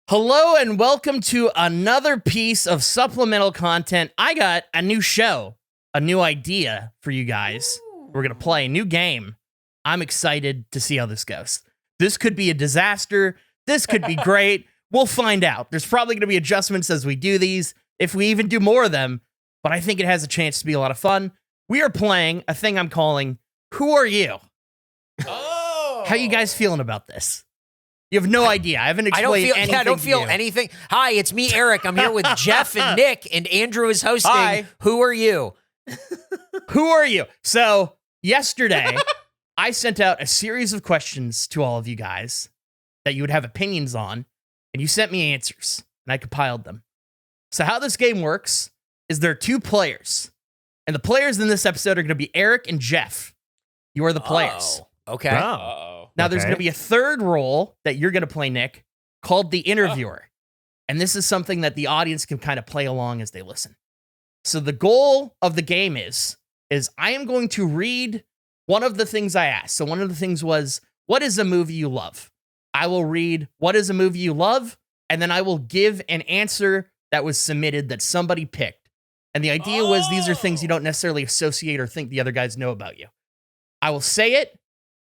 Hello and welcome to another piece of supplemental content. I got a new show, a new idea for you guys. We're going to play a new game. I'm excited to see how this goes. This could be a disaster. This could be great. We'll find out. There's probably going to be adjustments as we do these, if we even do more of them, but I think it has a chance to be a lot of fun. We are playing a thing I'm calling Who Are You? Oh. How you guys feeling about this? You have no idea. I haven't explained anything. I don't feel to you. anything. Hi, it's me, Eric. I'm here with Geoff and Nick, and Andrew is hosting. Hi. Who are you? Who are you? So yesterday, I sent out a series of questions to all of you guys that you would have opinions on, and you sent me answers, and I compiled them. So how this game works is there are two players, and the players in this episode are going to be Eric and Geoff. You are the players. Oh, okay. Uh-oh. Now, there's going to be a third role that you're going to play, Nick, called the interviewer. And this is something that the audience can kind of play along as they listen. So the goal of the game is I am going to read one of the things I asked. So one of the things was, what is a movie you love? I will read, what is a movie you love? And then I will give an answer that was submitted that somebody picked. And the idea was these are things you don't necessarily associate or think the other guys know about you. I will say it,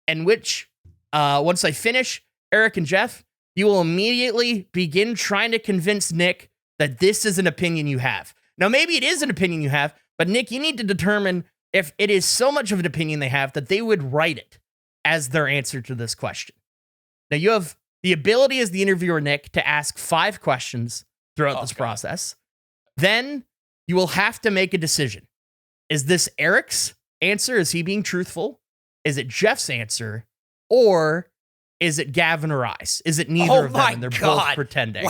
and once I finish, Eric and Geoff, you will immediately begin trying to convince Nick that this is an opinion you have. Now, maybe it is an opinion you have, but Nick, you need to determine if it is so much of an opinion they have that they would write it as their answer to this question. Now, you have the ability as the interviewer, Nick, to ask 5 questions throughout this process. Then you will have to make a decision. Is this Eric's answer? Is he being truthful? Is it Geoff's answer? Or is it Gavin or I's? Is it neither of them and they're both pretending?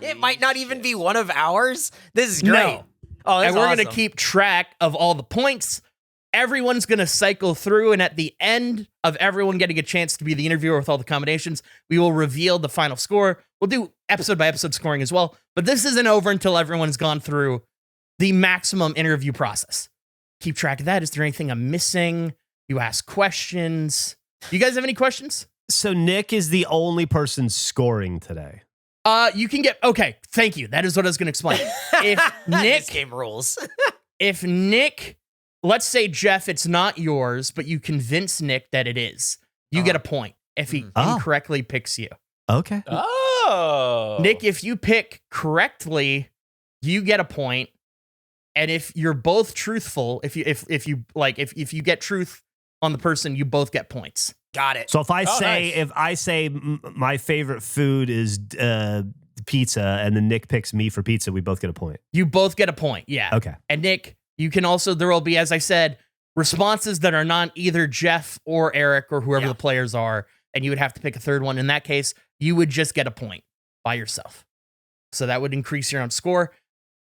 It might not even be one of ours. This is great. No. Oh, that's and we're awesome. going to keep track of all the points. Everyone's going to cycle through, and at the end of everyone getting a chance to be the interviewer with all the combinations, we will reveal the final score. We'll do episode by episode scoring as well, but this isn't over until everyone's gone through the maximum interview process. Keep track of that. Is there anything I'm missing? You ask questions. You guys have any questions? So Nick is the only person scoring today. You can get, okay, thank you. That is what I was going to explain. If This game rules. if Nick, let's say, Geoff, it's not yours, but you convince Nick that it is, you get a point if he incorrectly picks you. Okay. Oh. Nick, if you pick correctly, you get a point. And if you're both truthful, if you get truth on the person, you both get points. Got it. So if I nice. say my favorite food is pizza, and then Nick picks me for pizza, we both get a point. You both get a point, yeah. Okay. And Nick, you can also, there will be, as I said, responses that are not either Geoff or Eric or whoever the players are, and you would have to pick a third one. In that case, you would just get a point by yourself. So that would increase your own score.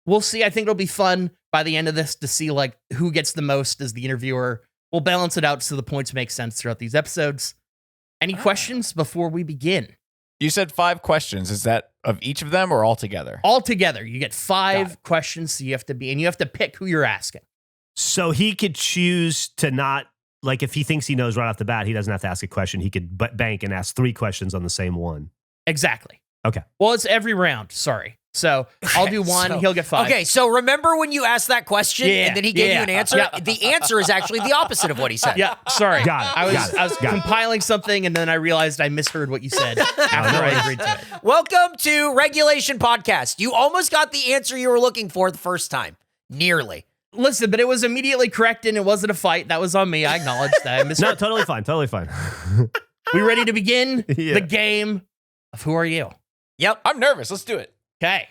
We'll see. I think it'll be fun by the end of this to see like who gets the most as the interviewer. We'll balance it out so the points make sense throughout these episodes. Any questions before we begin? You said 5 questions. Is that of each of them or all together? All together, you get 5 questions. So you have to pick who you're asking. So he could choose to not, like if he thinks he knows right off the bat, he doesn't have to ask a question. He could bank and ask 3 questions on the same one. Exactly. Okay. Well, it's every round. Sorry. So I'll do 1. He'll get 5. Okay, so remember when you asked that question and then he gave you an answer? The answer is actually the opposite of what he said. Yeah, sorry. Got it. I was compiling something and then I realized I misheard what you said after I agreed to it. Welcome to Regulation Podcast. You almost got the answer you were looking for the first time. Nearly. Listen, but it was immediately corrected and it wasn't a fight. That was on me. I acknowledge that. I misheard. No, totally fine. Totally fine. We ready to begin Yeah. the game of Who Are You? Yep. I'm nervous. Let's do it. Okay.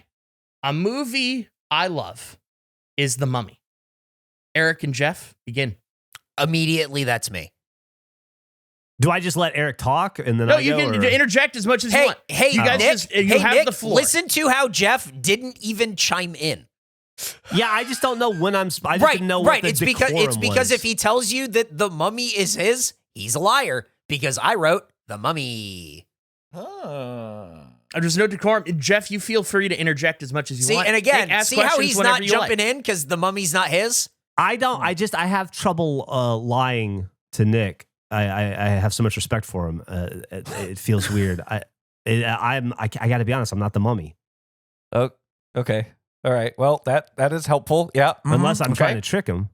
A movie I love is The Mummy. Eric and Geoff, begin. Immediately, that's me. Do I just let Eric talk and then No, I you go? can interject as much as you want. Hey, you guys Nick, you have Nick, the floor. listen to how Geoff didn't even chime in. Yeah, I just don't know when I just didn't know what the It's because was. if he tells you that The Mummy is his, he's a liar because I wrote The Mummy. There's no decorum. Geoff, you feel free to interject as much as you want. And again, Ask see how questions he's whenever not you jumping like. in because The Mummy's not his? I don't. I have trouble lying to Nick. I have so much respect for him. It feels weird. I got to be honest. I'm not the Mummy. Oh, okay. All right. Well, that is helpful. Yeah. Mhm. Unless I'm Okay. trying to trick him.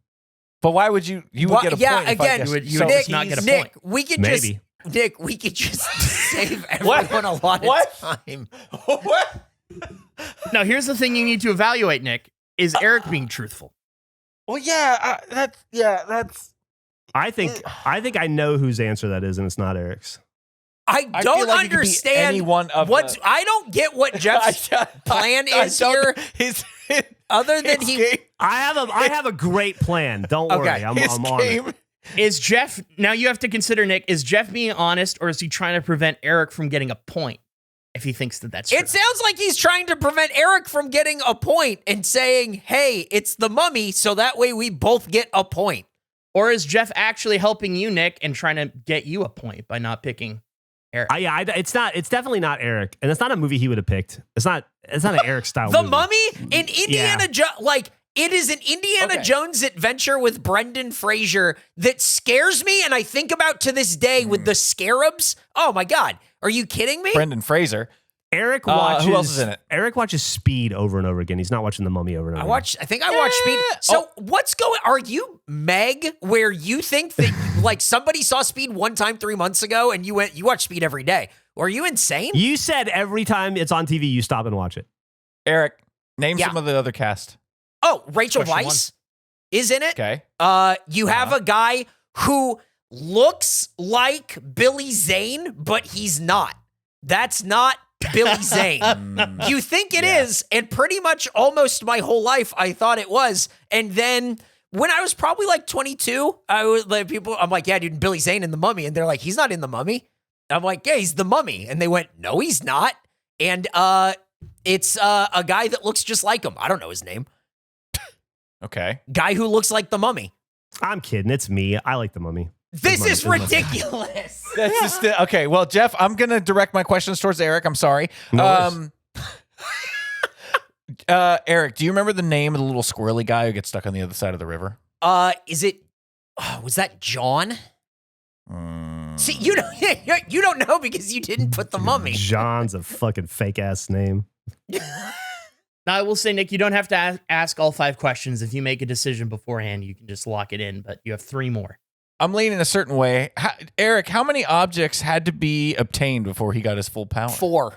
But why would you would get a yeah, point? If I again, guessed- you would so- just not get a Nick, point. we could Maybe. Nick, we could just save everyone a lot of What? time. What? Now, here's the thing you need to evaluate, Nick. Is Eric being truthful? Well, yeah. That's. I think I know whose answer that is, and it's not Eric's. I I don't feel like it could be understand any one of what the- I don't get what Jeff's plan is here. Other than I have a great plan. Don't worry. Okay. I'm on it. Is Jeff, now you have to consider, Nick, is Jeff being honest or is he trying to prevent Eric from getting a point if he thinks that that's true? It sounds like he's trying to prevent Eric from getting a point and saying, "Hey, it's the Mummy," so that way we both get a point. Or is Jeff actually helping you, Nick, and trying to get you a point by not picking Eric? It's definitely not Eric, and it's not a movie he would have picked. It's not an Eric style. The movie. Mummy in Indiana Jones, it is an Indiana Okay. Jones adventure with Brendan Fraser that scares me, and I think about to this day with the scarabs. Oh my God, are you kidding me? Brendan Fraser. Eric watches. Who else is in it? Eric watches Speed over and over again. He's not watching The Mummy over and over. I think I watched Speed. So what's going? Are you Meg? Where you think that like somebody saw Speed one time 3 months ago, and you watch Speed every day? Are you insane? You said every time it's on TV, you stop and watch it. Eric, name Yeah. some of the other cast. Oh, Rachel Question Weisz is in it. Okay. You have a guy who looks like Billy Zane, but he's not. That's not Billy Zane. You think it is, and pretty much almost my whole life I thought it was. And then when I was probably like 22, I'm like, yeah, dude, Billy Zane in The Mummy. And they're like, he's not in The Mummy. I'm like, yeah, he's The Mummy. And they went, no, he's not. And it's a guy that looks just like him. I don't know his name. Okay. Guy who looks like The Mummy. I'm kidding. It's me. I like The Mummy. This is ridiculous. That's just okay. Well, Jeff, I'm gonna direct my questions towards Eric. I'm sorry. No Eric, do you remember the name of the little squirrely guy who gets stuck on the other side of the river? Was that John? See, you don't know because you didn't put The Mummy. John's a fucking fake ass name. Now, I will say, Nick, you don't have to ask all 5 questions. If you make a decision beforehand, you can just lock it in, but you have 3 more. I'm leaning a certain way. Eric, how many objects had to be obtained before he got his full power? 4.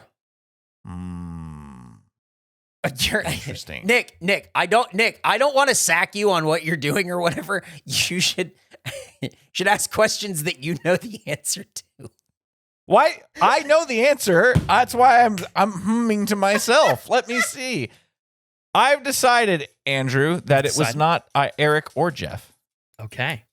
Interesting. Nick, I don't want to sack you on what you're doing or whatever. You should ask questions that you know the answer to. Why? I know the answer. That's why I'm humming to myself. Let me see. I've decided, Andrew, that it was not Eric or Jeff. Okay.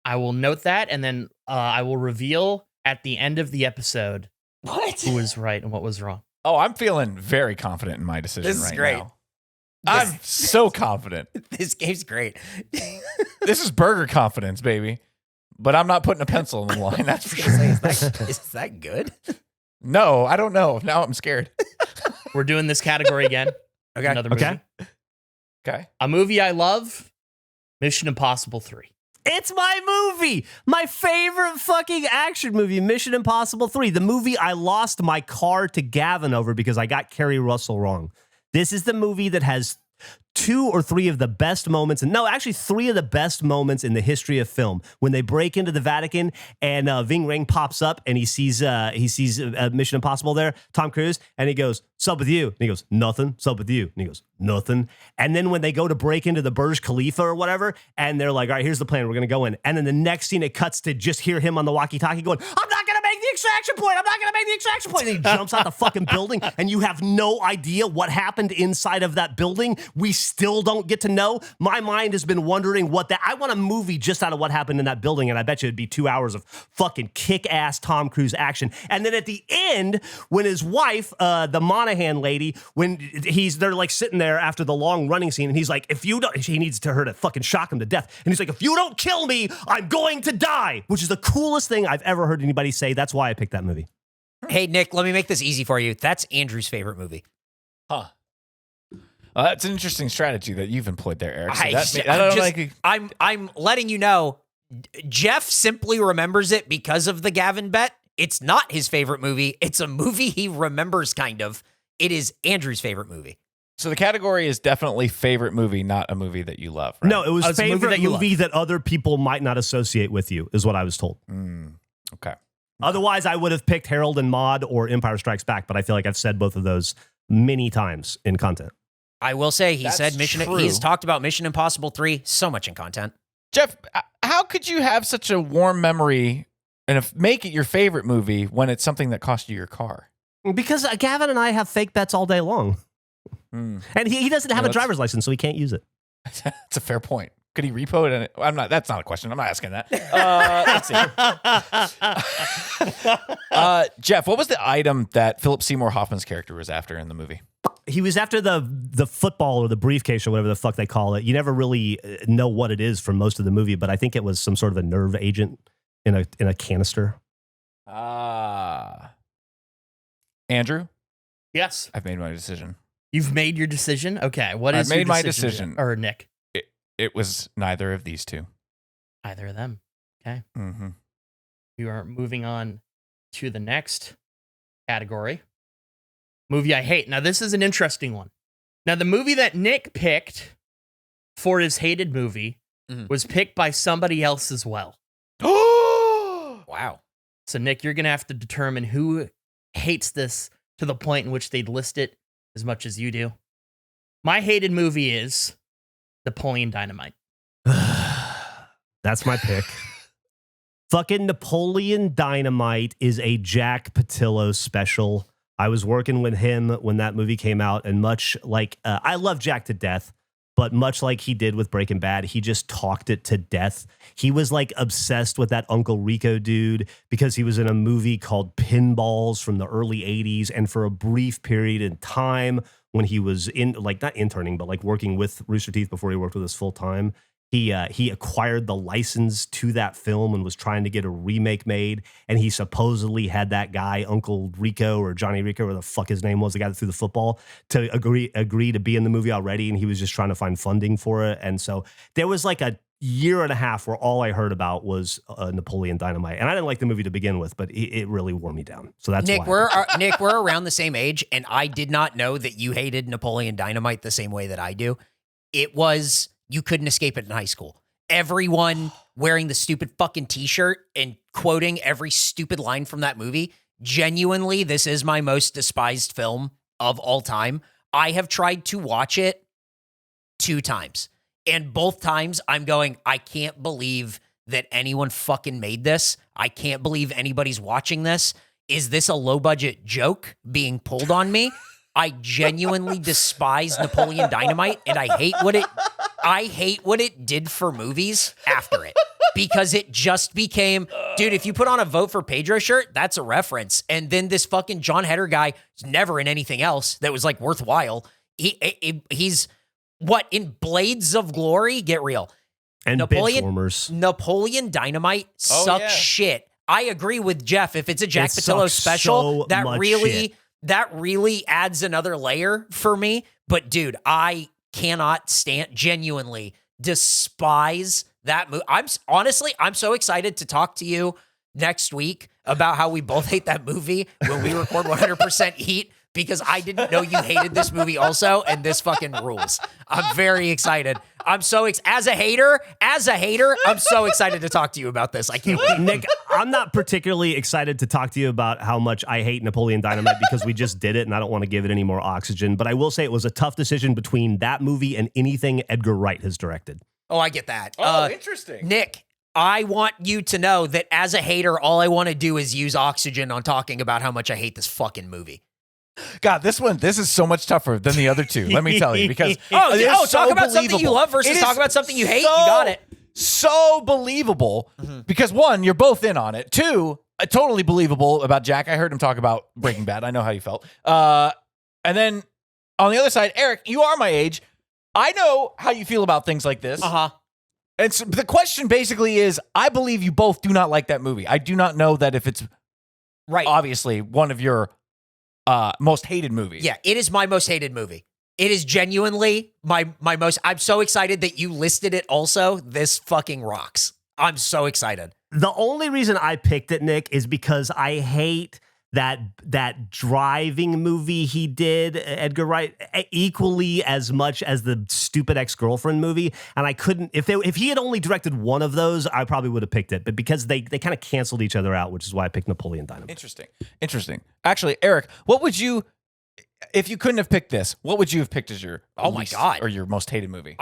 I will note that, and then I will reveal at the end of the episode who was right and what was wrong. Oh, I'm feeling very confident in my decision This is right great. now. I'm so confident. This game's great. This is burger confidence, baby. But I'm not putting a pencil in the line. That's for sure. Is that good? No, I don't know. Now I'm scared. We're doing this category again. Okay. Another movie. Okay. Okay. A movie I love, Mission Impossible 3. It's my movie. My favorite fucking action movie, Mission Impossible 3. The movie I lost my car to Gavin over because I got Kerry Russell wrong. This is the movie that has 2 or 3 of the best moments, and no, actually 3 of the best moments in the history of film. When they break into the Vatican and Ving Rhames pops up and he sees Mission Impossible there, Tom Cruise, and he goes, "Sup with you?" And he goes, "Nothing." "Sup with you?" And he goes, "Nothing." And then when they go to break into the Burj Khalifa or whatever, and they're like, "All right, here's the plan. We're gonna go in." And then the next scene, it cuts to just hear him on the walkie-talkie going, "I'm not gonna make the extraction point. I'm not gonna make the extraction point." And he jumps out the fucking building, and you have no idea what happened inside of that building. We still don't get to know. My mind has been wondering what that. I want a movie just out of what happened in that building, and I bet you it'd be 2 hours of fucking kick-ass Tom Cruise action. And then at the end, when his wife, the Monahan lady, when they're like sitting there after the long running scene, and he's like, "If you don't," he needs her to fucking shock him to death, and he's like, "If you don't kill me, I'm going to die," which is the coolest thing I've ever heard anybody say. That's why I picked that movie. Hey, Nick, let me make this easy for you. That's Andrew's favorite movie. Huh. That's an interesting strategy that you've employed there, Eric. So I'm letting you know, Jeff simply remembers it because of the Gavin bet. It's not his favorite movie. It's a movie he remembers, kind of. It is Andrew's favorite movie. So the category is definitely favorite movie, not a movie that you love, right? No, it was it's a movie favorite that you movie that other people might not associate with you, is what I was told. Okay. Otherwise, I would have picked Harold and Maude or Empire Strikes Back, but I feel like I've said both of those many times in content. I will say That's said true. he's talked about Mission Impossible 3 so much in content. Jeff, how could you have such a warm memory and make it your favorite movie when it's something that cost you your car? Because Gavin and I have fake bets all day long. And he doesn't have a driver's license, so he can't use it. That's a fair point. Could he repo it? That's not a question. I'm not asking that. Let's see. Jeff, what was the item that Philip Seymour Hoffman's character was after in the movie? He was after the football or the briefcase or whatever the fuck they call it. You never really know what it is for most of the movie, but I think it was some sort of a nerve agent in a canister. Andrew? Yes. I've made my decision. You've made your decision? Okay. What is I've made your my decision. Or Nick? It was neither of these two. Either of them. Okay. Mm-hmm. We are moving on to the next category. Movie I hate. Now, this is an interesting one. Now, the movie that Nick picked for his hated movie was picked by somebody else as well. Wow. So, Nick, you're going to have to determine who hates this to the point in which they'd list it as much as you do. My hated movie is Napoleon Dynamite. That's my pick. Fucking Napoleon Dynamite is a Jack Patillo special. I was working with him when that movie came out, and much like I love Jack to death, but much like he did with Breaking Bad, he just talked it to death. He was like obsessed with that Uncle Rico dude because he was in a movie called Pinballs from the early 80s, and for a brief period in time when he was in, like, not interning, but like working with Rooster Teeth before he worked with us full time, he acquired the license to that film and was trying to get a remake made. And he supposedly had that guy, Uncle Rico or Johnny Rico, or the fuck his name was, the guy that threw the football, to agree to be in the movie already. And he was just trying to find funding for it. And so there was like a year and a half where all I heard about was Napoleon Dynamite. And I didn't like the movie to begin with, but it really wore me down. So that's Nick, why. Nick, we're around the same age, and I did not know that you hated Napoleon Dynamite the same way that I do. It was, you couldn't escape it in high school. Everyone wearing the stupid fucking t-shirt and quoting every stupid line from that movie. Genuinely, this is my most despised film of all time. I have tried to watch it 2 times. And both times I'm going, I can't believe that anyone fucking made this. I can't believe anybody's watching this. Is this a low-budget joke being pulled on me? I genuinely despise Napoleon Dynamite, and I hate what it did for movies after it. Because it just became, dude, if you put on a Vote for Pedro shirt, that's a reference. And then this fucking Jon Heder guy is never in anything else that was like worthwhile. He's what, in Blades of Glory? Get real. And Benchwarmers. Napoleon Dynamite sucks shit. I agree with Jeff. If it's a Jack Patillo special, so that really adds another layer for me. But dude, I cannot genuinely despise that movie. I'm so excited to talk to you next week about how we both hate that movie when we record 100% Heat, because I didn't know you hated this movie also, and this fucking rules. I'm very excited. I'm so as a hater, I'm so excited to talk to you about this. I can't wait. Nick, I'm not particularly excited to talk to you about how much I hate Napoleon Dynamite because we just did it and I don't want to give it any more oxygen. But I will say it was a tough decision between that movie and anything Edgar Wright has directed. Oh, I get that. Interesting. Nick, I want you to know that as a hater, all I want to do is use oxygen on talking about how much I hate this fucking movie. God, this is so much tougher than the other two. Let me tell you, because talk about something you love versus talk about something you hate. You got it. So believable because 1, you're both in on it. 2, totally believable about Jack. I heard him talk about Breaking Bad. I know how you felt. And then on the other side, Eric, you are my age. I know how you feel about things like this. And so the question basically is, I believe you both do not like that movie. I do not know that if it's obviously one of your most hated movies. Yeah, it is my most hated movie. It is genuinely my most. I'm so excited that you listed it also. This fucking rocks. I'm so excited. The only reason I picked it, Nick, is because I hate that driving movie he did, Edgar Wright, equally as much as the stupid ex-girlfriend movie. And I couldn't, if he had only directed one of those, I probably would have picked it. But because they kind of canceled each other out, which is why I picked Napoleon Dynamite. Interesting. Actually, Eric, what would you, if you couldn't have picked this, what would you have picked as your or your most hated movie?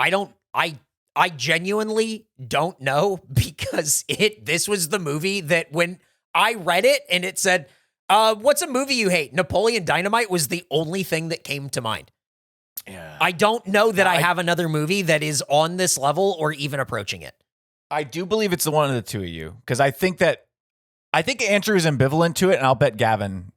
I genuinely don't know, because this was the movie that when I read it and it said, what's a movie you hate? Napoleon Dynamite was the only thing that came to mind. Yeah. I don't know that I have another movie that is on this level or even approaching it. I do believe it's the one of the two of you, because I think Andrew is ambivalent to it, and I'll bet Gavin.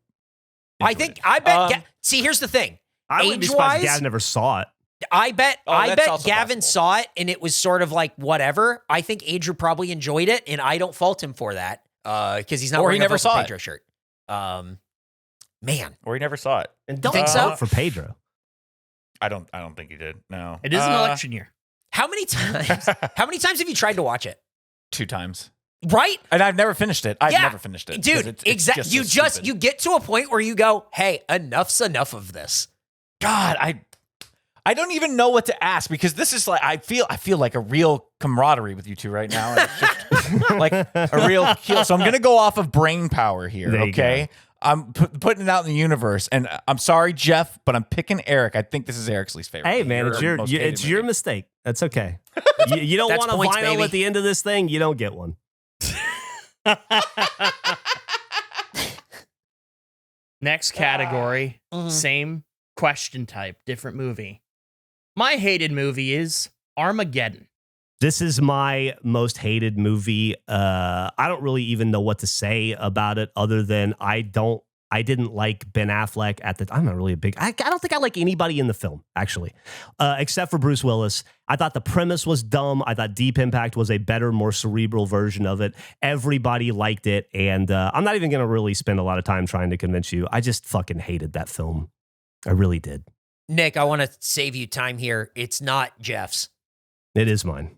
See, here's the thing. I wouldn't be surprised if Gavin never saw it. I bet Gavin possible. saw it and it was sort of like whatever. I think Andrew probably enjoyed it, and I don't fault him for that because he's not wearing a Vote for Pedro shirt. Man, Or he never saw it. And don't think so? vote for Pedro. I don't think he did. No. It is an election year. how many times have you tried to watch it? 2 times. Right? And I've never finished it. I've Yeah. never finished it. Dude, exactly. You get to a point where you go, "Hey, enough's enough of this." God, I don't even know what to ask, because this is like I feel like a real camaraderie with you two right now. And it's just like a real kill. So I'm gonna go off of brain power here. There you Okay, I'm putting it out in the universe, and I'm sorry, Geoff, but I'm picking Eric. I think this is Eric's least favorite. Hey, man, it's your mistake. That's okay. You don't That's want a points, vinyl baby. at the end of this thing, you don't get one. Next category, same question type, different movie. My hated movie is Armageddon. This is my most hated movie. I don't really even know what to say about it other than I didn't like Ben Affleck at the time. I'm not really a big, I don't think I like anybody in the film, actually, except for Bruce Willis. I thought the premise was dumb. I thought Deep Impact was a better, more cerebral version of it. Everybody liked it. And I'm not even going to really spend a lot of time trying to convince you. I just fucking hated that film. I really did. Nick, I want to save you time here. It's not Jeff's. It is mine.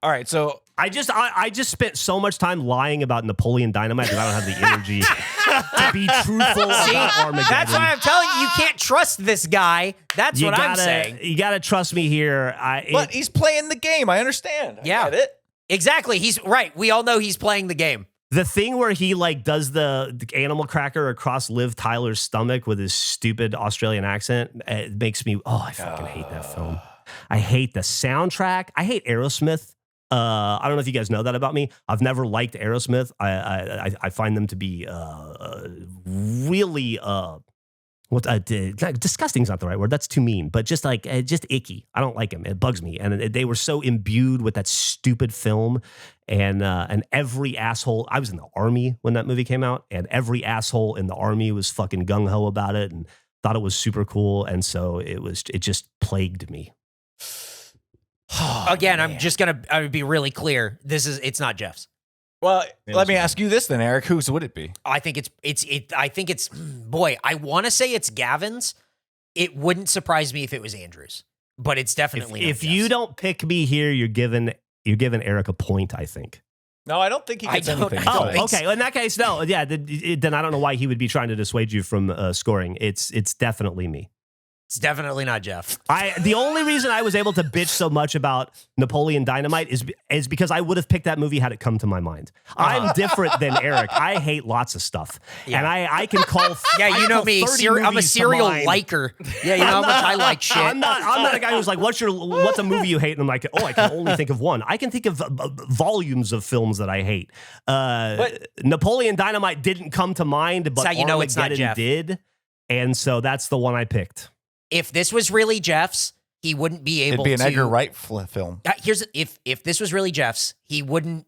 All right, so I just spent so much time lying about Napoleon Dynamite that I don't have the energy to be truthful about Armageddon. That's why I'm telling you can't trust this guy. That's what I'm saying. You gotta trust me here. but he's playing the game. I understand. I Yeah. get it. Exactly. He's right. We all know he's playing the game. The thing where he like does the animal cracker across Liv Tyler's stomach with his stupid Australian accent, it makes me, I fucking hate that film. I hate the soundtrack. I hate Aerosmith. I don't know if you guys know that about me. I've never liked Aerosmith. I find them to be really disgusting is not the right word. That's too mean. But just icky. I don't like them. It bugs me. And they were so imbued with that stupid film. And every asshole. I was in the army when that movie came out, and every asshole in the army was fucking gung ho about it and thought it was super cool. And so it just plagued me. Again, I'm would be really clear. It's not Jeff's. Well, let me ask you this then, Eric. Whose would it be? I think boy, I want to say it's Gavin's. It wouldn't surprise me if it was Andrew's, but it's definitely if not you Jeff's. don't pick me here, you're giving Eric a point, I think. No, I don't think he gets anything. Okay. Well, in that case, no. Yeah, then I don't know why he would be trying to dissuade you from scoring. It's definitely me. It's definitely not Geoff. The only reason I was able to bitch so much about Napoleon Dynamite is because I would have picked that movie had it come to my mind. I'm different than Eric. I hate lots of stuff, and I can call. Yeah, you know me. I'm a serial liker. Yeah, you know how much I like shit. I'm not a guy who's like, what's a movie you hate? And I'm like, I can only think of one. I can think of volumes of films that I hate. But Napoleon Dynamite didn't come to mind, but you know it's not Geoff. did, and so that's the one I picked. If this was really Jeff's, he wouldn't be able to. It'd be an Edgar Wright film. If this was really Jeff's, he wouldn't.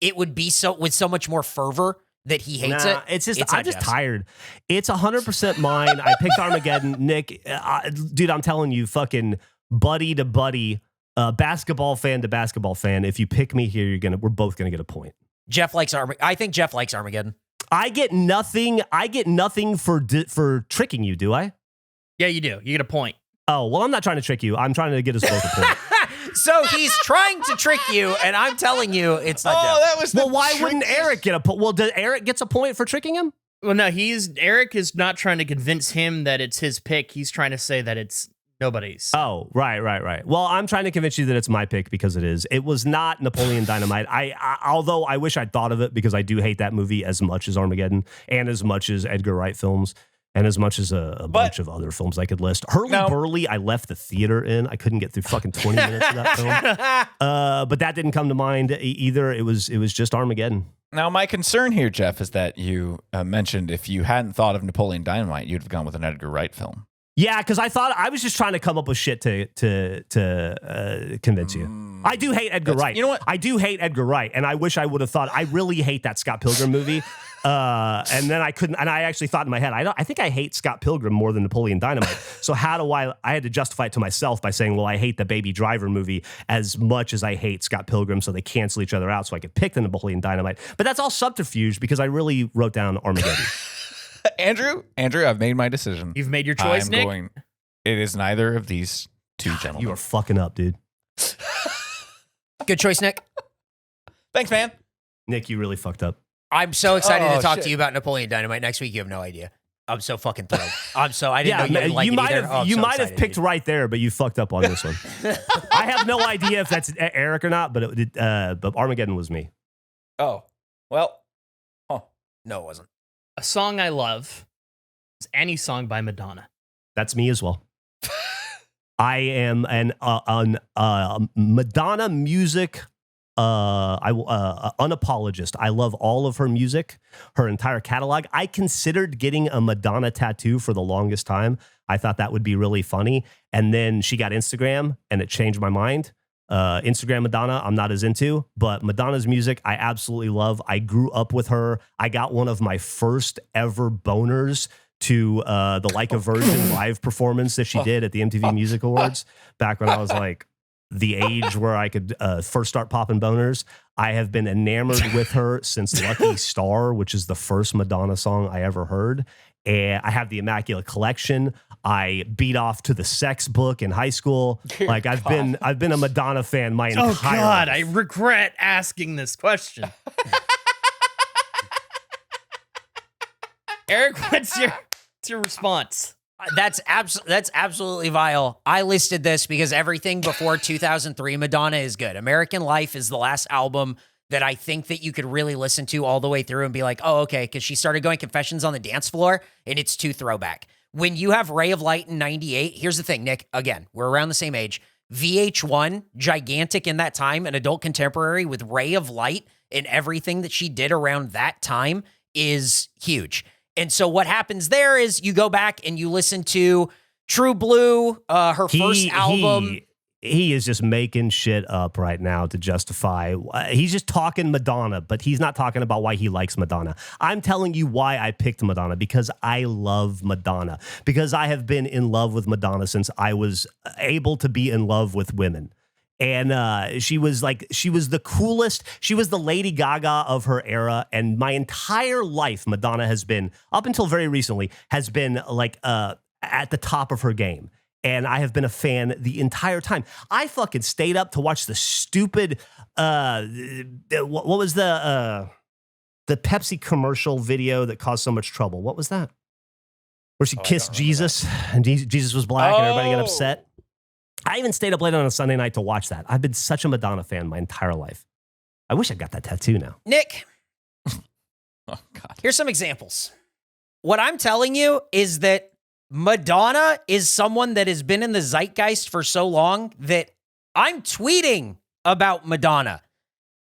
It would be with so much more fervor that he hates it. It's just It's I'm not just Jeff's. tired. It's 100% mine. I picked Armageddon. Nick, dude, I'm telling you, fucking buddy to buddy, basketball fan to basketball fan. If you pick me here, we're both gonna get a point. Jeff likes Armageddon. I think Jeff likes Armageddon. I get nothing for tricking you. Do I? Yeah, you do. You get a point. Oh, well, I'm not trying to trick you. I'm trying to get us both a point. So he's trying to trick you, and I'm telling you, it's not Geoff. that was Well, why wouldn't Eric get a point? Well, did Eric gets a point for tricking him? Well, no, Eric is not trying to convince him that it's his pick. He's trying to say that it's nobody's. Oh, right. Well, I'm trying to convince you that it's my pick because it is. It was not Napoleon Dynamite. Although I wish I'd thought of it because I do hate that movie as much as Armageddon and as much as Edgar Wright films. And as much as a bunch of other films I could list. Burley, I left the theater in. I couldn't get through fucking 20 minutes of that film. But that didn't come to mind either. It was just Armageddon. Now, my concern here, Geoff, is that you mentioned if you hadn't thought of Napoleon Dynamite, you'd have gone with an Edgar Wright film. Yeah, because I thought I was just trying to come up with shit to convince you. I do hate Edgar Wright. You know what? I do hate Edgar Wright, and I wish I would have thought. I really hate that Scott Pilgrim movie. And then I couldn't, and I actually thought in my head, I think I hate Scott Pilgrim more than Napoleon Dynamite. So how do I had to justify it to myself by saying, well, I hate the Baby Driver movie as much as I hate Scott Pilgrim, so they cancel each other out so I could pick the Napoleon Dynamite. But that's all subterfuge because I really wrote down Armageddon. Andrew, I've made my decision. You've made your choice, Nick? It is neither of these two gentlemen. You are fucking up, dude. Good choice, Nick. Thanks, man. Nick, you really fucked up. I'm so excited to talk shit. to you about Napoleon Dynamite next week. You have no idea. I'm so fucking thrilled. I didn't know you didn't like you it might either. have you might have picked right there, but you fucked up on this one. I have no idea if that's Eric or not, but but Armageddon was me. Oh, well. No, it wasn't. A song I love is any song by Madonna. That's me as well. I am an Madonna music unapologist. I love all of her music, her entire catalog. I considered getting a Madonna tattoo for the longest time. I thought that would be really funny. And then she got Instagram and it changed my mind. Instagram Madonna, I'm not as into, but Madonna's music, I absolutely love. I grew up with her. I got one of my first ever boners to the Like a Virgin live performance that she did at the MTV Music Awards back when I was like the age where I could first start popping boners. I have been enamored with her since Lucky Star, which is the first Madonna song I ever heard. And I have the Immaculate Collection. I beat off to the Sex book in high school. Like I've been a Madonna fan my entire Oh God, life. I regret asking this question. Eric, what's your response? That's absolutely vile. I listed this because everything before 2003 Madonna is good. American Life is the last album that I think that you could really listen to all the way through and be like, oh, okay, because she started going Confessions on the Dance Floor, and it's too throwback. When you have Ray of Light in 98, here's the thing, Nick, again, we're around the same age. VH1, gigantic in that time, an adult contemporary with Ray of Light and everything that she did around that time is huge. And so what happens there is you go back and you listen to True Blue, her first album. He is just making shit up right now to justify. He's just talking Madonna, but he's not talking about why he likes Madonna. I'm telling you why I picked Madonna, because I love Madonna, because I have been in love with Madonna since I was able to be in love with women. And she was the coolest. She was the Lady Gaga of her era. And my entire life, Madonna has been, up until very recently, has been like at the top of her game. And I have been a fan the entire time. I fucking stayed up to watch the stupid, what was the Pepsi commercial video that caused so much trouble? What was that? Where she kissed Jesus and Jesus was black and everybody got upset. I even stayed up late on a Sunday night to watch that. I've been such a Madonna fan my entire life. I wish I got that tattoo now. Nick, Oh, God. here's some examples. What I'm telling you is that Madonna is someone that has been in the zeitgeist for so long that I'm tweeting about Madonna.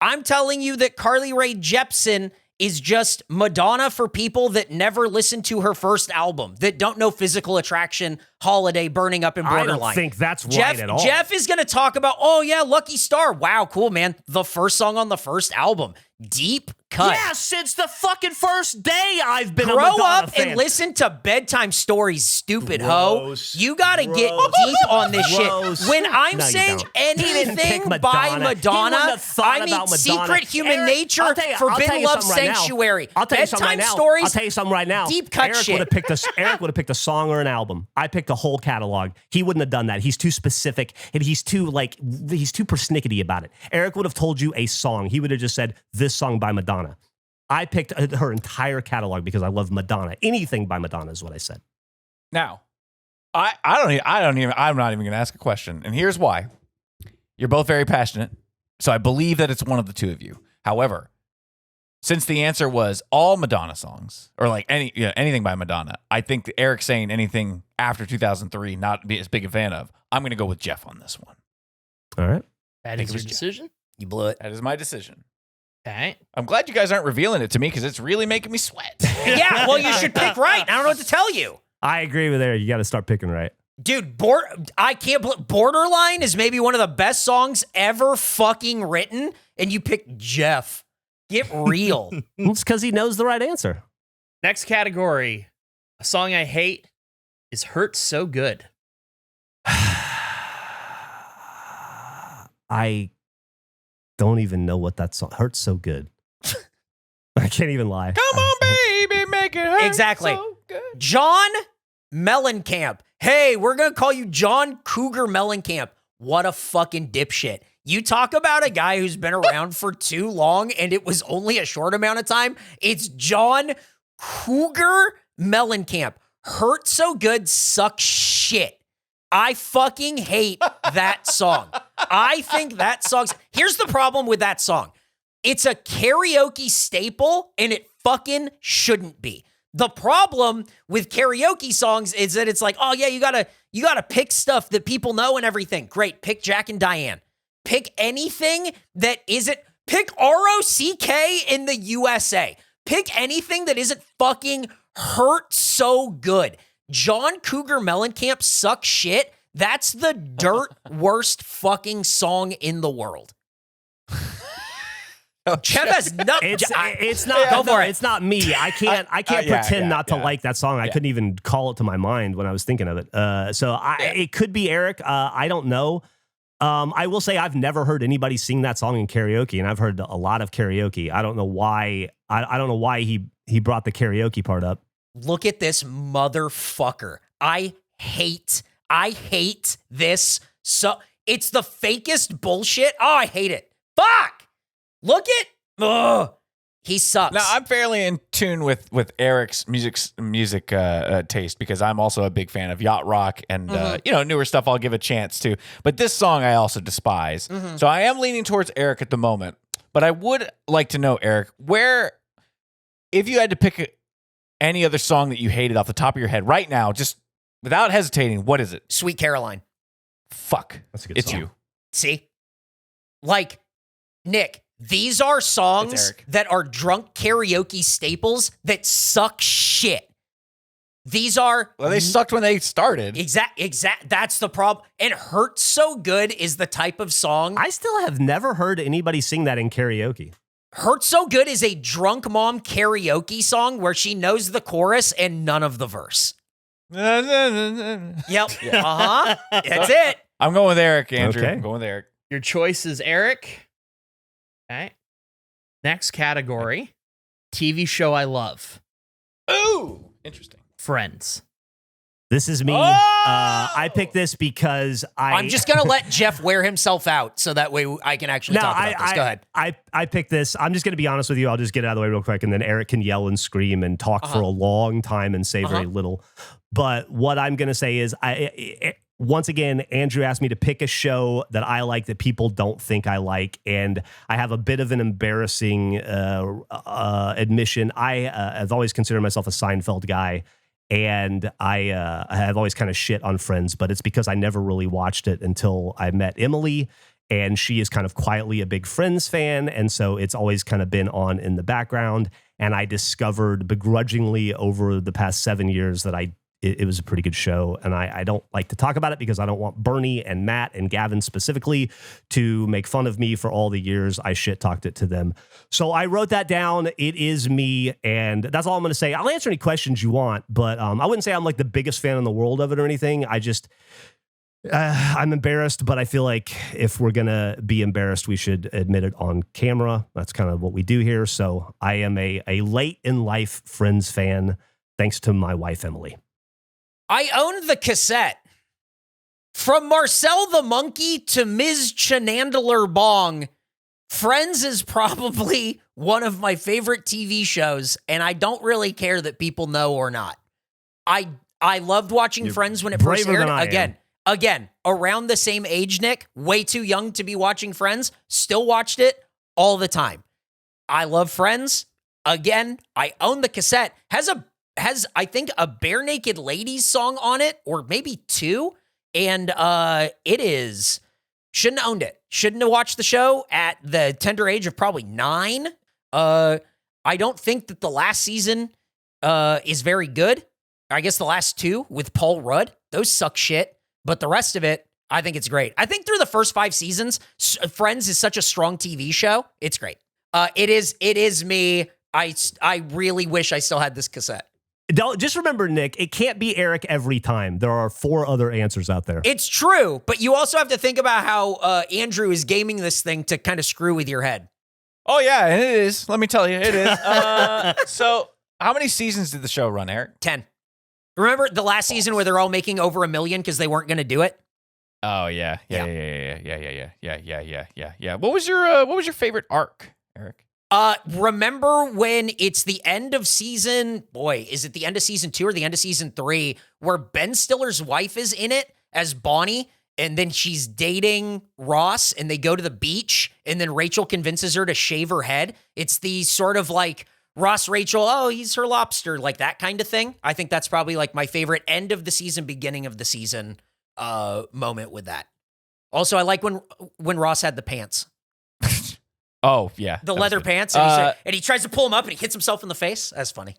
I'm telling you that Carly Rae Jepsen is just Madonna for people that never listened to her first album, that don't know Physical Attraction, Holiday, Burning Up, and Borderline. I don't think that's right at all. Jeff is going to talk about, oh yeah, Lucky Star. Wow, cool, man. The first song on the first album. Deep cut. Yeah, since the fucking first day I've been a Grow Madonna up fan. and listen to Bedtime Stories, stupid Gross. hoe. You got to get Gross. deep on this Gross. shit. When I'm No, you saying don't. He didn't pick anything Madonna. by He wouldn't Madonna, have thought I mean about Madonna. Secret Human Eric, Nature, I'll tell you Forbidden Love something right now. Sanctuary, I'll tell you something Bedtime right now. Stories. I'll tell you something right now. Deep cut Eric shit. Eric would have picked a song or an album. I picked picked a whole catalog. He wouldn't have done that. He's too specific and he's too persnickety about it. Eric would have told you a song. He would have just said this song by Madonna. I picked her entire catalog because I love Madonna. Anything by Madonna is what I said. Now, I'm not even going to ask a question. And here's why. You're both very passionate. So I believe that it's one of the two of you. However, since the answer was all Madonna songs or like anything by Madonna, I think Eric saying anything after 2003, not be as big a fan of, I'm going to go with Geoff on this one. All right. That is your decision? You blew it. That is my decision. Okay. I'm glad you guys aren't revealing it to me because it's really making me sweat. Yeah, well, you should pick right. I don't know what to tell you. I agree with Eric. You got to start picking right. Dude, I can't believe Borderline is maybe one of the best songs ever fucking written, and you picked Geoff. Get real. It's because he knows the right answer. Next category. A song I hate is Hurt So Good. I don't even know what that song hurts so good. I can't even lie. Come on, baby, make it hurt. Exactly. So good. John Mellencamp. Hey, we're going to call you John Cougar Mellencamp. What a fucking dipshit. You talk about a guy who's been around for too long and it was only a short amount of time. It's John Cougar Mellencamp. Hurt So Good sucks shit. I fucking hate that song. I think that song's... Here's the problem with that song. It's a karaoke staple and it fucking shouldn't be. The problem with karaoke songs is that it's like, oh yeah, you gotta pick stuff that people know and everything. Great, pick Jack and Diane. Pick anything that isn't, pick ROCK in the USA. Pick anything that isn't fucking Hurt So Good. John Cougar Mellencamp sucks shit. That's the dirt worst fucking song in the world. Geoff has nothing. It's not. Go for it. It's not me. I can't pretend not to like that song. I couldn't even call it to my mind when I was thinking of it. It could be Eric. I don't know. I will say I've never heard anybody sing that song in karaoke, and I've heard a lot of karaoke. I don't know why. I don't know why he brought the karaoke part up. Look at this motherfucker. I hate this. So it's the fakest bullshit. Oh, I hate it. Fuck. Look at. Ugh. He sucks. Now, I'm fairly in tune with Eric's music taste because I'm also a big fan of yacht rock and newer stuff. I'll give a chance to, but this song I also despise. So I am leaning towards Eric at the moment. But I would like to know, Eric, if you had to pick any other song that you hated off the top of your head right now, just without hesitating, what is it? Sweet Caroline. Fuck, That's a good it's song. you. See, like Nick. These are songs that are drunk karaoke staples that suck shit. These are... Well, they sucked when they started. Exact. That's the problem. And Hurt So Good is the type of song... I still have never heard anybody sing that in karaoke. Hurt So Good is a drunk mom karaoke song where she knows the chorus and none of the verse. Yep. Uh-huh. That's it. I'm going with Eric, Andrew. Okay. I'm going with Eric. Your choice is Eric. Okay. Next category. TV show I love. Ooh, interesting. Friends. This is me. Oh! I picked this because I'm just going to let Geoff wear himself out so that way I can actually talk about this. Go ahead. I picked this. I'm just going to be honest with you. I'll just get it out of the way real quick, and then Eric can yell and scream and talk for a long time and say very little. But what I'm going to say is, once again, Andrew asked me to pick a show that I like that people don't think I like, and I have a bit of an embarrassing admission. I have always considered myself a Seinfeld guy, and I have always kind of shit on Friends, but it's because I never really watched it until I met Emily, and she is kind of quietly a big Friends fan, and so it's always kind of been on in the background, and I discovered begrudgingly over the past 7 years that it was a pretty good show, and I don't like to talk about it because I don't want Bernie and Matt and Gavin specifically to make fun of me for all the years I shit-talked it to them. So I wrote that down. It is me, and that's all I'm going to say. I'll answer any questions you want, but I wouldn't say I'm like the biggest fan in the world of it or anything. I'm embarrassed, but I feel like if we're going to be embarrassed, we should admit it on camera. That's kind of what we do here. So I am a late-in-life Friends fan, thanks to my wife, Emily. I owned the cassette. From Marcel the Monkey to Ms. Chanandler Bong, Friends is probably one of my favorite TV shows, and I don't really care that people know or not. I loved watching Friends when it first braver aired. than I am. Again, around the same age, Nick, way too young to be watching Friends, still watched it all the time. I love Friends. Again, I own the cassette. Has I think a Bare Naked Ladies song on it, or maybe two. And it is, shouldn't have owned it. Shouldn't have watched the show at the tender age of probably 9. I don't think that the last season is very good. I guess the last 2 with Paul Rudd, those suck shit. But the rest of it, I think it's great. I think through the first 5 seasons, Friends is such a strong TV show. It's great. It is me. I really wish I still had this cassette. Just remember, Nick, it can't be Eric every time. There are 4 other answers out there. It's true, but you also have to think about how Andrew is gaming this thing to kind of screw with your head. Oh, yeah, and it is. Let me tell you, it is. So how many seasons did the show run, Eric? 10. Remember the last season where they're all making over $1 million because they weren't going to do it? Oh, yeah. Yeah. What was your favorite arc, Eric? Remember when it's the end of season, is it the end of season 2 or the end of season 3, where Ben Stiller's wife is in it as Bonnie, and then she's dating Ross, and they go to the beach, and then Rachel convinces her to shave her head? It's the sort of like Ross, Rachel, oh, he's her lobster, like that kind of thing. I think that's probably like my favorite end of the season, beginning of the season moment with that. Also, I like when Ross had the pants. Oh, yeah. The leather pants, and he tries to pull him up, and he hits himself in the face. That's funny.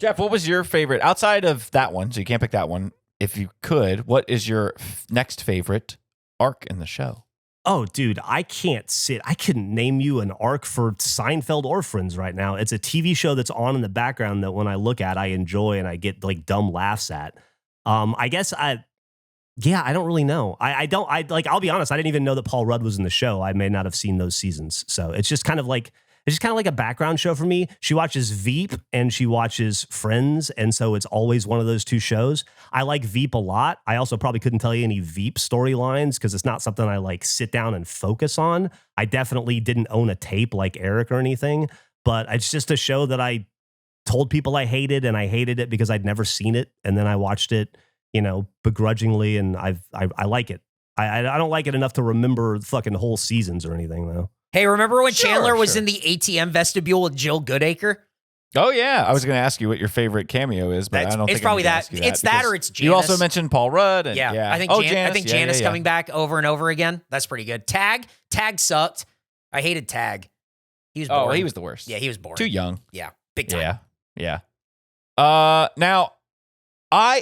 Jeff, what was your favorite, outside of that one, so you can't pick that one, if you could, what is your next favorite arc in the show? Oh, dude, I couldn't name you an arc for Seinfeld or Friends right now. It's a TV show that's on in the background that when I look at, I enjoy and I get like dumb laughs at. I guess I don't really know. I'll be honest, I didn't even know that Paul Rudd was in the show. I may not have seen those seasons. So it's just kind of like a background show for me. She watches Veep and she watches Friends. And so it's always one of those 2 shows. I like Veep a lot. I also probably couldn't tell you any Veep storylines because it's not something I like sit down and focus on. I definitely didn't own a tape like Eric or anything, but it's just a show that I told people I hated, and I hated it because I'd never seen it. And then I watched it, begrudgingly, and I like it. I don't like it enough to remember fucking whole seasons or anything, though. Hey, remember when Chandler was in the ATM vestibule with Jill Goodacre? Oh, yeah. I was going to ask you what your favorite cameo is, but I don't think it's probably that. It's that or it's Janice. You also mentioned Paul Rudd. And, I think Janice coming back over and over again. That's pretty good. Tag sucked. I hated Tag. He was boring. Oh, he was the worst. Yeah, he was boring. Too young. Yeah, big time. Yeah. Now,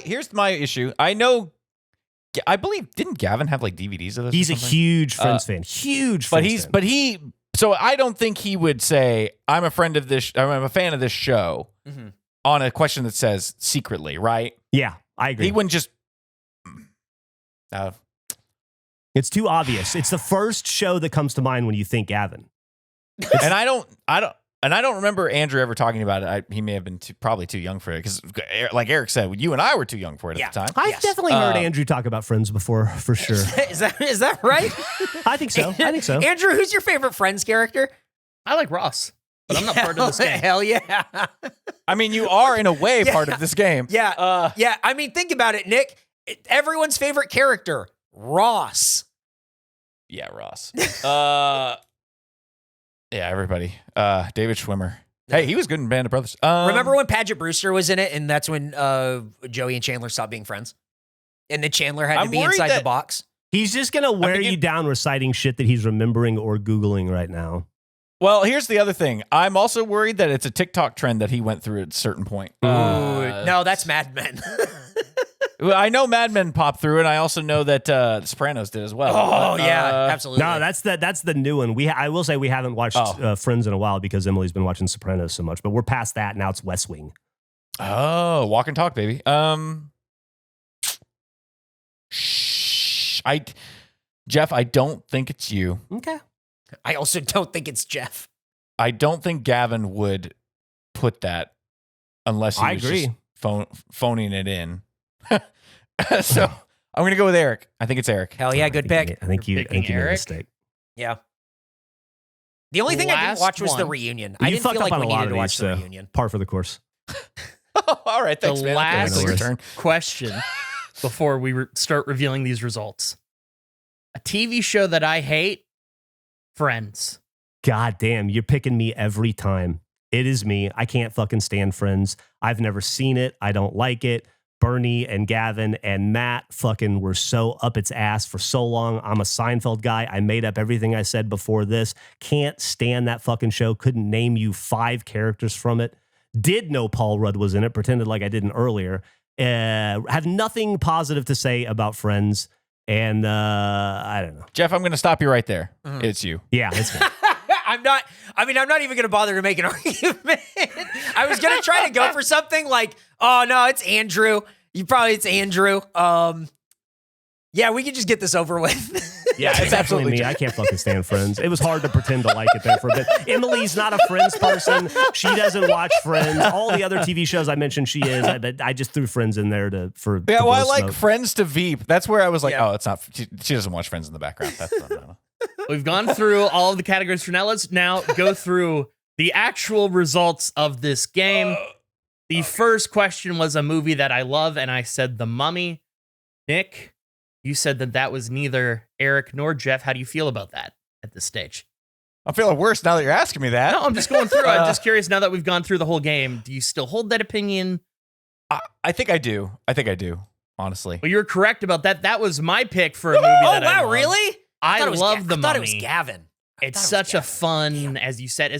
here's my issue. I believe, didn't Gavin have like DVDs of this? He's a huge Friends fan. Huge Friends fan. So I don't think he would say, I'm a fan of this show on a question that says secretly, right? Yeah, I agree. He wouldn't just. It's too obvious. It's the first show that comes to mind when you think Gavin. And I don't remember Andrew ever talking about it. He may have been probably too young for it because, like Eric said, you and I were too young for it at the time. I've definitely heard Andrew talk about Friends before, for sure. Is that right? I think so. Andrew, who's your favorite Friends character? I like Ross, but I'm not part of this game. Hell yeah. I mean, you are in a way part of this game. Yeah. I mean, think about it, Nick. Everyone's favorite character, Ross. Yeah, Ross. Yeah, everybody. David Schwimmer. Hey, he was good in Band of Brothers. Remember when Paget Brewster was in it, and that's when Joey and Chandler stopped being friends? And then Chandler had to be inside the box? He's just going to wear you down reciting shit that he's remembering or Googling right now. Well, here's the other thing. I'm also worried that it's a TikTok trend that he went through at a certain point. No, that's Mad Men. I know Mad Men popped through, and I also know that The Sopranos did as well. Oh, yeah, absolutely. No, that's the new one. I will say we haven't watched Friends in a while because Emily's been watching Sopranos so much, but we're past that. Now it's West Wing. Oh, walk and talk, baby. Jeff, I don't think it's you. Okay. I also don't think it's Jeff. I don't think Gavin would put that unless he was just phoning it in. So I'm going to go with Eric. I think it's Eric. Hell yeah, good pick. I think you made picking a Eric? mistake. Yeah. The only thing I didn't Last watch was the one. reunion. You I didn't fucked feel up like on we a lot needed of to watch these, the so reunion. par for the course. All right, thanks, The man. last- Okay, it's your turn. Question before we start revealing these results. A TV show that I hate, Friends. God damn, you're picking me every time. It is me. I can't fucking stand Friends. I've never seen it. I don't like it. Bernie and Gavin and Matt fucking were so up its ass for so long. I'm a Seinfeld guy. I made up everything I said before this. Can't stand that fucking show. Couldn't name you 5 characters from it. Did know Paul Rudd was in it. Pretended like I didn't earlier. Have nothing positive to say about Friends. And I don't know. Jeff, I'm going to stop you right there. It's you. Yeah, it's me. I'm not even going to bother to make an argument. I was going to try to go for something like, oh, no, it's Andrew. It's Andrew. Yeah, we can just get this over with. Yeah, it's absolutely me. I can't fucking stand Friends. It was hard to pretend to like it there for a bit. Emily's not a Friends person. She doesn't watch Friends. All the other TV shows I mentioned, she is. I just threw Friends in there for. Yeah, well, I blow like smoke. Friends to Veep. That's where I was like, Yeah. oh, it's not. She doesn't watch Friends in the background. That's not. We've gone through all of the categories for now. Let's now go through the actual results of this game. The first question was a movie that I love, and I said The Mummy. Nick, you said that was neither Eric nor Jeff. How do you feel about that at this stage? I'm feeling worse now that you're asking me that. No, I'm just going through. I'm just curious now that we've gone through the whole game. Do you still hold that opinion? I think I do. Honestly. Well, you're correct about that. That was my pick for a movie that I love. Really? I love The I thought it Mummy. was Gavin. It's such a fun, as you said.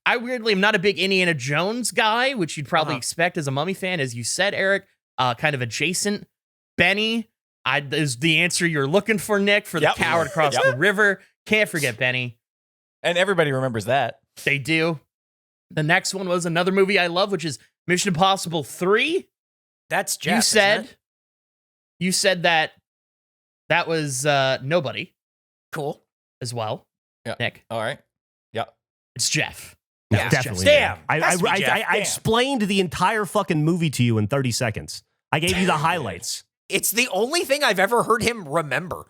I weirdly am not a big Indiana Jones guy, which you'd probably expect as a Mummy fan, as you said, Eric. Kind of adjacent. Benny is the answer you're looking for, Nick, for the coward across the river. Can't forget Benny. And everybody remembers that. They do. The next one was another movie I love, which is Mission Impossible 3. That's Jeff. You said that was Nobody Cool. as well. Yeah. Nick. All right. Yeah. It's Jeff. No, Yeah, definitely. Damn. I Has to be Jeff. I Damn. explained the entire fucking movie to you in 30 seconds. I gave you the highlights. It's the only thing I've ever heard him remember.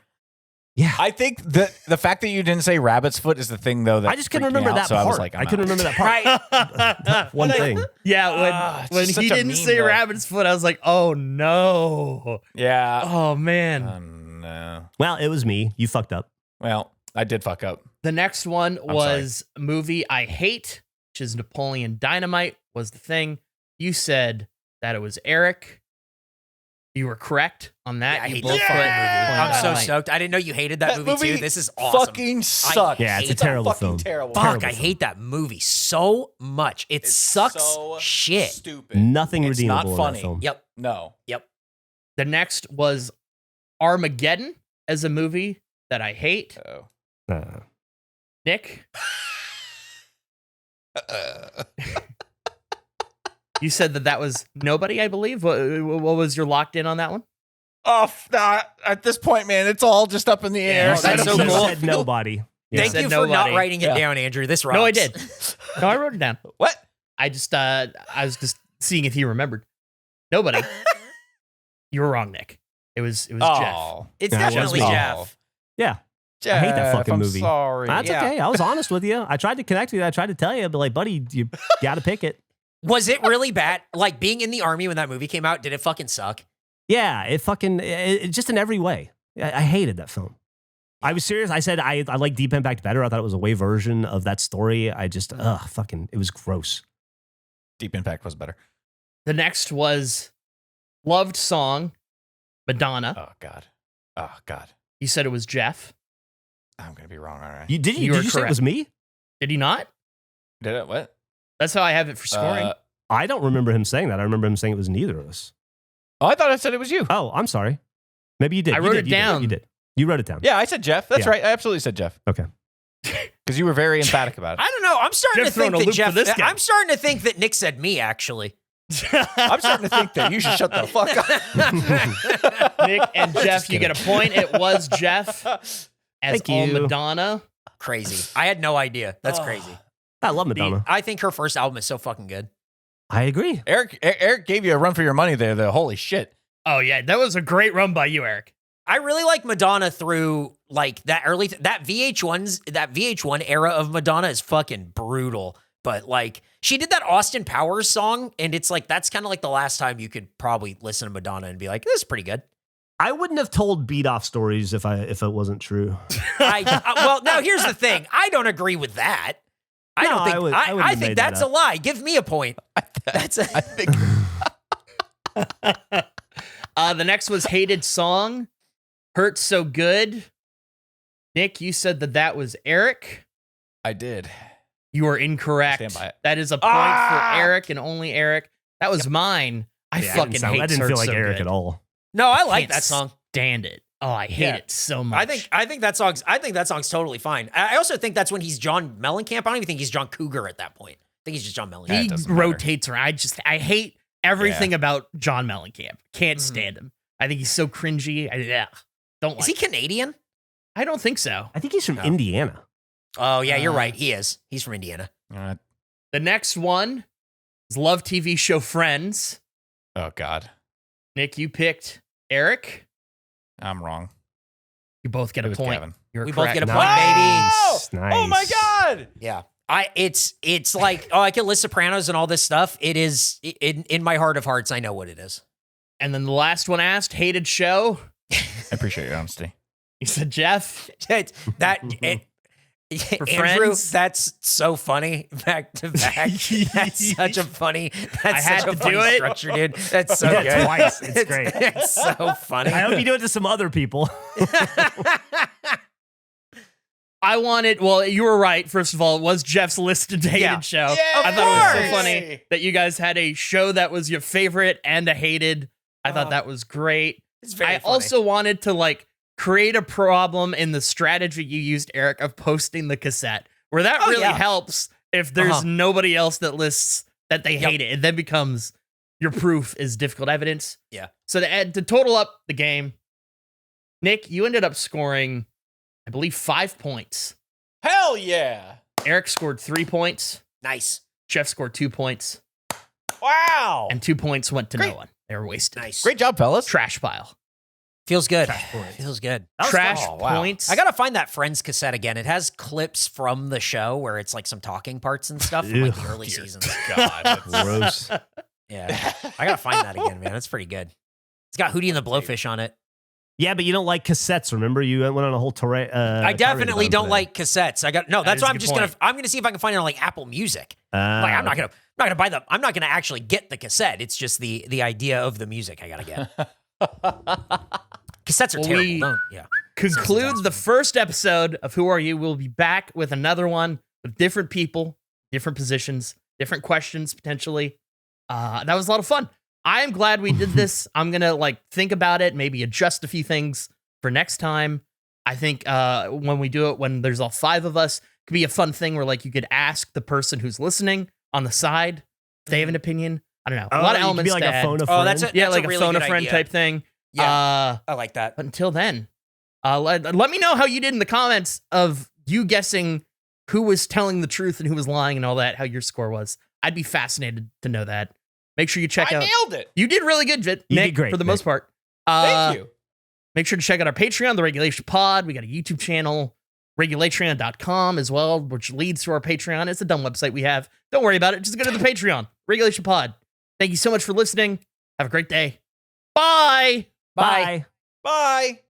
Yeah. I think the fact that you didn't say rabbit's foot is the thing, though. That I just couldn't freaked me remember out, that so part. I was like, I couldn't remember that part. Right. One thing. Yeah, it's when just he such a didn't meme, say though. rabbit's foot, I was like, oh no. Yeah. Oh man. No. Well, it was me. You fucked up. Well, I did fuck up. The next one was a movie I hate, which is Napoleon Dynamite was the thing. You said that it was Eric. You were correct on that. Yeah, I You hate both that put fucking movie. Napoleon I'm so Dynamite. stoked. I didn't know you hated that movie too. This is awesome. Fucking sucks. Yeah, it's a It's terrible fucking film. terrible. Fuck, terrible I film. hate that movie so much. It sucks so shit. Stupid. Nothing It's redeemable not in funny. that film. Yep. No. The next was Armageddon as a movie that I hate. Oh. Nick, you said that was Nobody, I believe. What was your locked in on that one? Oh, nah, at this point, man, it's all just up in the air. Yeah, Oh, that's I don't so know. You cool. said nobody. Yeah. Thank Said you for not nobody. writing it Yeah. down, Andrew. This rocks. No, I did. No, I wrote it down. What? I was just seeing if he remembered. Nobody. You were wrong, Nick. It was Jeff. Oh, It's Yeah, it was definitely me. Jeff. Yeah. Jeff, I hate that fucking I'm movie. Sorry. That's Yeah. okay. I was honest with you. I tried to connect with you. I tried to tell you, but like, buddy, you got to pick it. Was it really bad? Like being in the army when that movie came out, did it fucking suck? Yeah, it just in every way. I hated that film. I was serious. I said I like Deep Impact better. I thought it was a way version of that story. I just fucking it was gross. Deep Impact was better. The next was Loved Song, Madonna. Oh God. Oh God. You said it was Jeff. I'm gonna be wrong, aren't I? Did You were you say it was me? Did he not? Did it? What? That's how I have it for scoring. I don't remember him saying that. I remember him saying it was neither of us. Oh, I thought I said it was you. Oh, I'm sorry. Maybe you did. I You wrote did, it you did, down. You did. You wrote it down. Yeah, I said Jeff. That's Yeah. right. I absolutely said Jeff. Okay. Because you were very emphatic about it. I don't know. I'm starting Jeff to think throwing a that loop for Jeff. this guy. I'm starting to think that Nick said me. Actually, I'm starting to think that you should shut the fuck up. Nick and Jeff, you get a point. It was Jeff as Thank all you. Madonna. crazy. I had no idea. That's crazy. I love Madonna. I think her first album is so fucking good. I agree. Eric gave you a run for your money there. Holy shit. Oh yeah, that was a great run by you, Eric. I really like Madonna through like that that VH1 era of Madonna is fucking brutal. But like she did that Austin Powers song, and it's like that's kind of like the last time you could probably listen to Madonna and be like, this is pretty good. I wouldn't have told beat off stories if it wasn't true. Well, now here's the thing. I don't agree with that. I think that's a lie. Give me a point. I think the next was Hated Song. Hurts So Good. Nick, you said that was Eric. I did. You are incorrect. Stand by it. That is a point for Eric and only Eric. That was mine. I fucking hate. I didn't feel Hurts like So Eric Good. at all. No, I like Can't that song. Stand it. Oh, I hate it so much. I think that song's totally fine. I also think that's when he's John Mellencamp. I don't even think he's John Cougar at that point. I think he's just John Mellencamp. he doesn't matter. rotates around. I hate everything about John Mellencamp. Can't stand him. I think he's so cringy. Don't like. Is he Canadian? I don't think so. I think he's from Indiana. Oh yeah, you're right. He is. He's from Indiana. The next one is Love TV show Friends. Oh God, Nick, you picked Eric. I'm wrong. You both get It a was point. Kevin. You're We correct. both get a point, baby. Nice. Oh my God. Yeah. It's like, I can list Sopranos and all this stuff. It is in my heart of hearts. I know what it is. And then the last one asked, hated show. I appreciate your honesty. You said Jeff. Andrew, Friends? that's so funny. Back to back. That's such a funny. That's I had such a to funny do it. structure, dude. That's so Yeah, good. twice. It's great. It's so funny. I hope you do it to some other people. Well, you were right. First of all, it was Jeff's listed hated Yeah. show. Yeah, I thought it was so course. funny that you guys had a show that was your favorite and a hated. I thought that was great. It's very I funny. also wanted to create a problem in the strategy you used, Eric, of posting the cassette, where that really helps if there's nobody else that lists that they hate it. It then becomes your proof is difficult evidence. Yeah. So to total up the game, Nick, you ended up scoring, I believe, 5 points. Hell yeah. Eric scored 3 points. Nice. Jeff scored 2 points. Wow. And 2 points went to Great. no one. They were wasted. Nice. Great job, fellas. Trash pile. Feels good. Trash points. Feels good. Trash fun. Oh, wow. points. I gotta find that Friends cassette again. It has clips from the show where it's like some talking parts and stuff from like the early seasons. God, that's Gross. Yeah, I gotta find that again, man. That's pretty good. It's got Hootie and the Blowfish on it. Yeah, but you don't like cassettes. Remember, you went on a whole tirade. I definitely don't like cassettes. That's is why a I'm good just point. I'm gonna see if I can find it on like Apple Music. I'm not gonna buy them. I'm not gonna actually get the cassette. It's just the idea of the music I gotta get. Cassettes are terrible. Conclude the first episode of Who Are You? We'll be back with another one with different people, different positions, different questions potentially. That was a lot of fun. I am glad we did this. I'm gonna think about it, maybe adjust a few things for next time. I think when we do it, when there's all 5 of us, it could be a fun thing where you could ask the person who's listening on the side if they have an opinion. I don't know. A lot of elements. Be like to a add. phone a Oh, friend. that's it. Yeah, like a a really phone a good friend idea. type thing. Yeah, I like that. But until then, let me know how you did in the comments of you guessing who was telling the truth and who was lying and all that, how your score was. I'd be fascinated to know that. Make sure you check out. I nailed it. You did really good, Nick, did great, for the Nick. most part. Thank you. Make sure to check out our Patreon, The Regulation Pod. We got a YouTube channel, regulatreon.com as well, which leads to our Patreon. It's a dumb website we have. Don't worry about it. Just go to the Patreon, Regulation Pod. Thank you so much for listening. Have a great day. Bye. Bye. Bye.